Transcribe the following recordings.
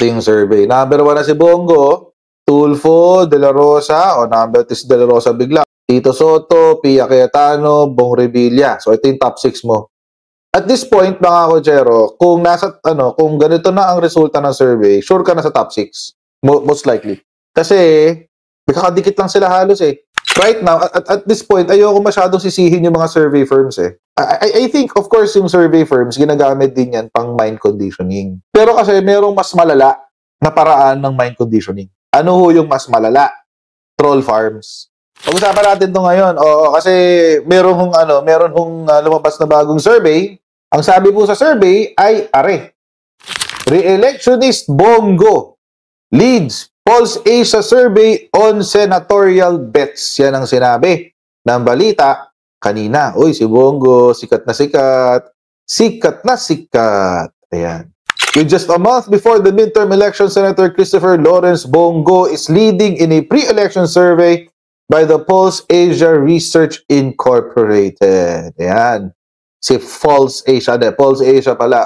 Ito yung survey. Number 1 na si Bongo, Tulfo, De La Rosa, o number 2 si De La Rosa bigla. Tito Soto, Pia Cayetano, Bong Revilla. So ito yung top 6 mo. At this point, mga kochero, kung kung ganito na ang resulta ng survey, sure ka na sa top 6. Most likely. Kasi kakadikit lang sila halos eh. Right now, at this point, ayoko masyadong sisihin yung mga survey firms eh. I think, of course, yung survey firms, ginagamit din yan pang mind conditioning. Pero kasi merong mas malala na paraan ng mind conditioning. Ano ho yung mas malala? Troll farms. Pag-usapan natin to ngayon. Oo, kasi meron hong lumabas na bagong survey. Ang sabi po sa survey ay, Re-electionist Bongo leads Pulse Asia survey on senatorial bets. Yan ang sinabi ng balita kanina. Uy, si Bongo, sikat na sikat. Sikat na sikat. Ayan. With just a month before the midterm election, Senator Christopher Lawrence Bongo is leading in a pre-election survey by the Pulse Asia Research Incorporated. Ayan. Si Pulse Asia. Pulse Asia pala.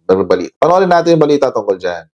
Balita. Panoorin natin yung balita tungkol dyan.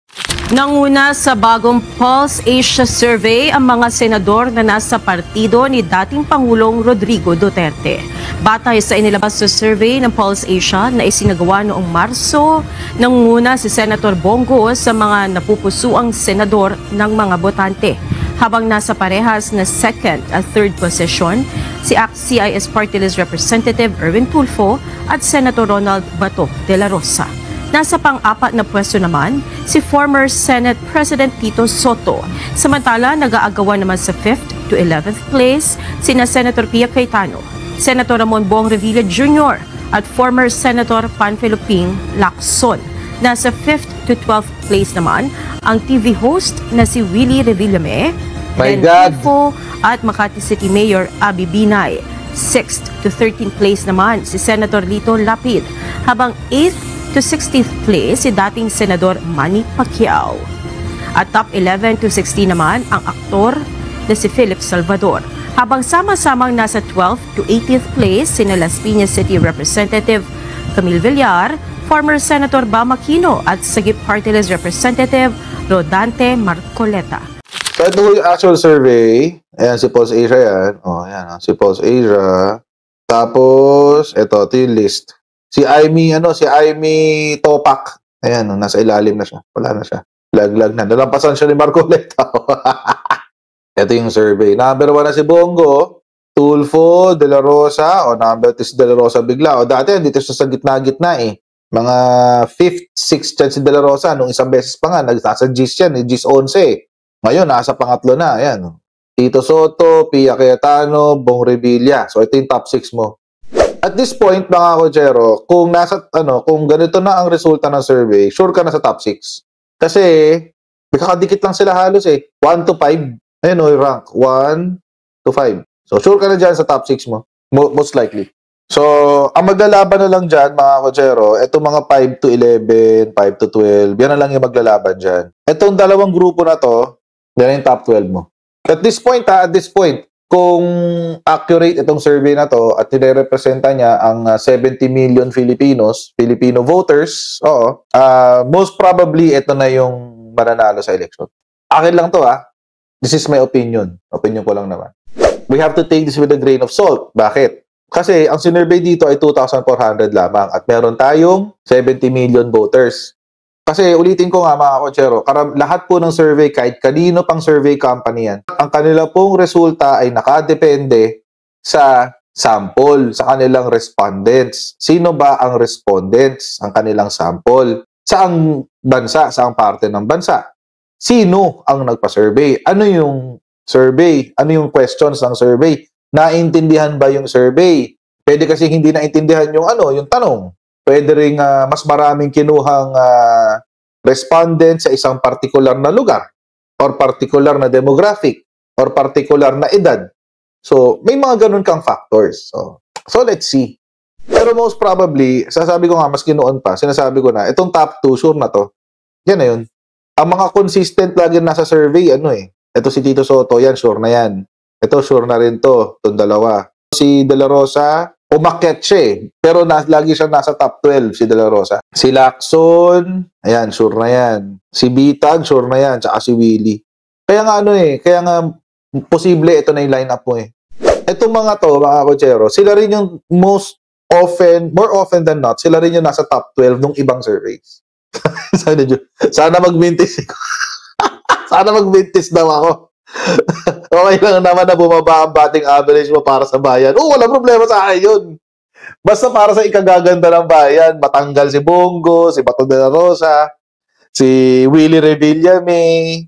Nanguna sa bagong Pulse Asia Survey ang mga senador na nasa partido ni dating Pangulong Rodrigo Duterte. Batay sa inilabas sa survey ng Pulse Asia na isinagawa noong Marso, nanguna si Senator Bongo sa mga napupusuang senador ng mga botante. Habang nasa parehas na second at third position, si ACT-CIS Party List Representative Erwin Tulfo at Senator Ronald Bato de la Rosa. Nasa pang-apat na pwesto naman, si former Senate President Tito Soto. Samantala, nag-aagawan naman sa 5th to 11th place sina Senator Pia Cayetano, Senator Ramon Bong Revilla Jr. at former Senator Panfilo Ping Lacson. Nasa 5th to 12th place naman ang TV host na si Willie Revillame, Tulfo at Makati City Mayor Abby Binay. 6th to 13th place naman si Senator Lito Lapid, habang 8th to 16th place si dating Senador Manny Pacquiao. At top 11 to 16 naman ang aktor na si Philip Salvador. Habang sama-samang nasa 12th to 18th place si Las Piñas City Representative Camille Villar, former Senator Bam Aquino at Sagip Party List Representative Rodante Marcoleta. So ito yung actual survey. Ayan si Pulse Asia yan. Ayan si Pulse Asia. Tapos ito yung list. Si Aimee Topak. Ayan, nasa ilalim na siya. Wala na siya. Laglag na. Nalampasan siya ni Marcoleta. Ito yung survey. Number 1 na si Bongo, Tulfo, De La Rosa, o number 2 si De La Rosa bigla. O dati, dito siya sa gitna-gitna eh. Mga 5th, 6th chance si De La Rosa. Nung isang beses pa nga, nasa GIS yan, GIS 11. Ngayon, nasa pangatlo na. Ayan. Tito Soto, Pia Cayetano, Bong Revilla. So, ito yung top 6 mo. At this point, mga kochero, kung ganito na ang resulta ng survey, sure ka na sa top 6. Kasi, kakadikit lang sila halos eh. 1 to 5. Ayun yung rank. 1 to 5. So, sure ka na dyan sa top 6 mo. Most likely. So, ang maglalaban na lang dyan, mga kochero, itong mga 5 to 11, 5 to 12, yan na lang yung maglalaban dyan. Itong dalawang grupo na to, yan yung top 12 mo. At this point, kung accurate itong survey na to at nire-representa niya ang 70 million Filipino voters, most probably ito na yung mananalo sa election. Akin lang to This is my opinion. Opinion ko lang naman. We have to take this with a grain of salt. Bakit? Kasi ang sinurvey dito ay 2,400 lamang at meron tayong 70 million voters. Kasi ulitin ko nga mga kochero, lahat po ng survey, kahit kanino pang survey company yan, ang kanila pong resulta ay nakadepende sa sample, sa kanilang respondents. Sino ba ang respondents, ang kanilang sample? Saang bansa, saang parte ng bansa? Sino ang nagpa-survey? Ano yung survey? Ano yung questions ng survey? Naintindihan ba yung survey? Pwede kasi hindi naintindihan yung tanong. Pwede rin mas maraming kinuhang respondent sa isang particular na lugar or particular na demographic or particular na edad. So, may mga ganun kang factors. So let's see. Pero most probably, sasabi ko nga, mas ginoon pa, sinasabi ko na, itong top 2, sure na to. Yan na yun. Ang mga consistent lagi nasa survey, ito si Tito Soto, yan, sure na yan. Ito, sure na rin to, itong dalawa. Si De La Rosa, umakyat siya eh. Pero lagi siya nasa top 12, si De La Rosa. Si Lacson, ayan, sure na yan. Si Bitag, sure na yan. Tsaka si Willie. Kaya nga kaya nga posible ito na yung lineup mo eh. Itong mga to, mga kotsero, sila rin yung more often than not, sila rin yung nasa top 12 ng ibang surveys. Sana mag-mintis. Sana mag-mintis daw ako. Okay lang naman na bumaba ang batting average mo para sa bayan. Wala problema sa akin yun. Basta para sa ikagaganda ng bayan, matanggal si Bongo, si Bato de la Rosa, si Willie Revillame,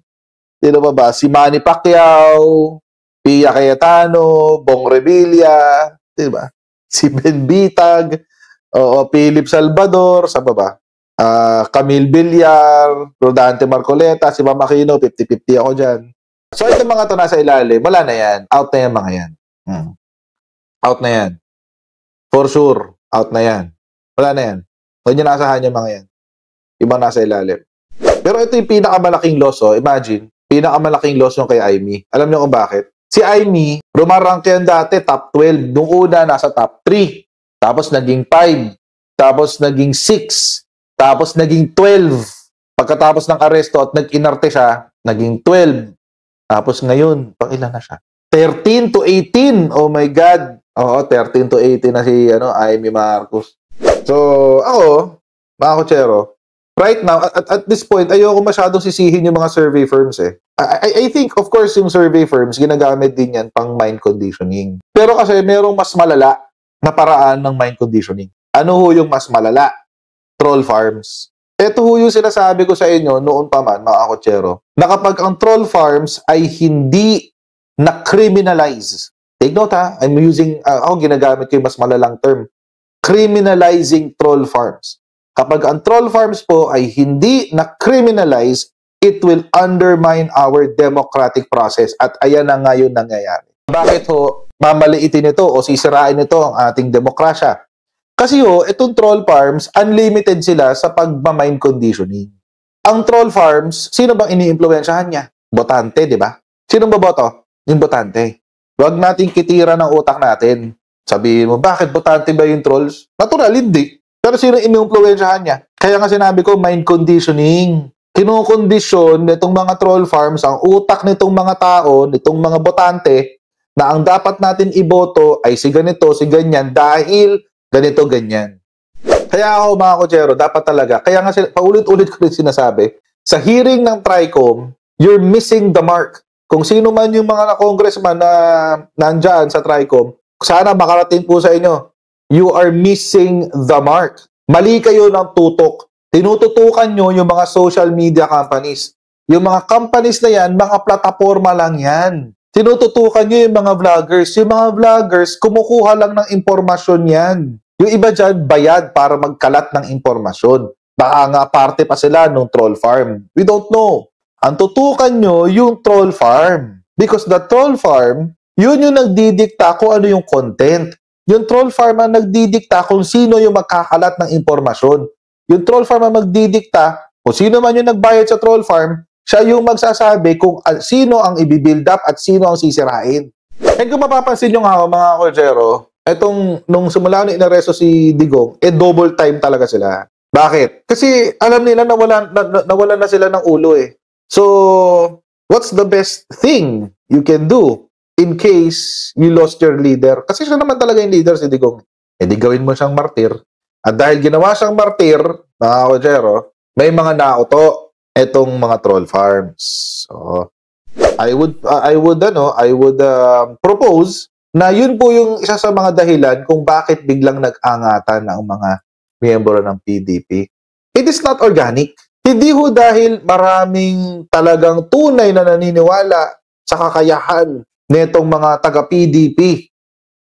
sino ba? Si Manny Pacquiao, Pia Cayetano, Bong Revilla, diba? Si Ben Bitag, Philip Salvador, sa ba? Camille Villar, Rodante Marcoleta, si Mama Aquino, 50-50 ako dyan. So, itong mga to nasa ilalim, wala na yan. Out na yan mga yan. Out na yan. For sure, out na yan. Wala na yan. Huwag nyo naasahan yung mga yan. Ibang nasa ilalim. Pero ito yung pinakamalaking loss, imagine, pinakamalaking loss yung kay Aimee. Alam nyo kung bakit? Si Aimee, rumarank yan dati, top 12. Nung una, nasa top 3. Tapos naging 5. Tapos naging 6. Tapos naging 12. Pagkatapos ng aresto at nag-inarte siya, naging 12. Tapos ngayon, pang ilan na siya? 13 to 18. Oh my God. Oo, 13 to 18 na si Aimee Marcos. So, ako, mga kotsero, right now, at this point, ayoko masyadong sisihin yung mga survey firms eh. I think, of course, yung survey firms, ginagamit din yan pang mind conditioning. Pero kasi merong mas malala na paraan ng mind conditioning. Ano ho yung mas malala? Troll farms. Ito ho yung sinasabi ko sa inyo noon pa man, mga kotsero, na kapag ang troll farms ay hindi na-criminalize. Take note ha, I'm using, ginagamit ko yung mas malalang term. Criminalizing troll farms. Kapag ang troll farms po ay hindi na-criminalize, it will undermine our democratic process. At ayan na ngayon nangyayari. Bakit ho mamaliitin ito o sisirain ito ang ating demokrasya? Kasi itong troll farms, unlimited sila sa pagmamind conditioning. Ang troll farms, sino bang iniimpluwensyahan niya? Botante, di ba? Sino boboto? Yung botante. Huwag nating kitira ng utak natin. Sabihin mo, bakit botante ba yung trolls? Natural, hindi. Pero sino iniimpluwensyahan niya? Kaya nga sinabi ko, mind conditioning. Kinukondisyon nitong mga troll farms ang utak nitong mga tao, nitong mga botante, na ang dapat natin iboto ay si ganito, si ganyan, dahil ganito, ganyan. Kaya ako, mga kotsero, dapat talaga, kaya nga paulit-ulit ko rin sinasabi, sa hearing ng TRICOM, you're missing the mark. Kung sino man yung mga congressman na nandyan sa TRICOM, sana makarating po sa inyo, you are missing the mark. Mali kayo ng tutok. Tinututukan nyo yung mga social media companies. Yung mga companies na yan, mga plataforma lang yan. Tinututukan nyo yung mga vloggers. Yung mga vloggers, kumukuha lang ng impormasyon yan. Yung iba dyan, bayad para magkalat ng impormasyon. Baka nga parte pa sila nung troll farm. We don't know. Ang tutukan nyo yung troll farm. Because the troll farm, yun yung nagdidikta kung ano yung content. Yung troll farm ang nagdidikta kung sino yung magkakalat ng impormasyon. Yung troll farm ang magdidikta kung sino man yung nagbayad sa troll farm, siya yung magsasabi kung sino ang i-build up at sino ang sisirain. And kung mapapansin nyo nga mga kotsero, etong nung simula na inaresto si Digong, double time talaga sila. Bakit? Kasi alam nila nawalan na sila ng ulo eh. So, what's the best thing you can do in case you lost your leader? Kasi siya naman talaga yung leader si Digong. Di gawin mo siyang martir. At dahil ginawa siyang martir, mga kotsero, may mga nauto etong mga troll farms. So, I would propose na yun po yung isa sa mga dahilan kung bakit biglang nag-angatan ang mga miyembro ng PDP. It is not organic. Hindi ho dahil maraming talagang tunay na naniniwala sa kakayahan netong mga taga-PDP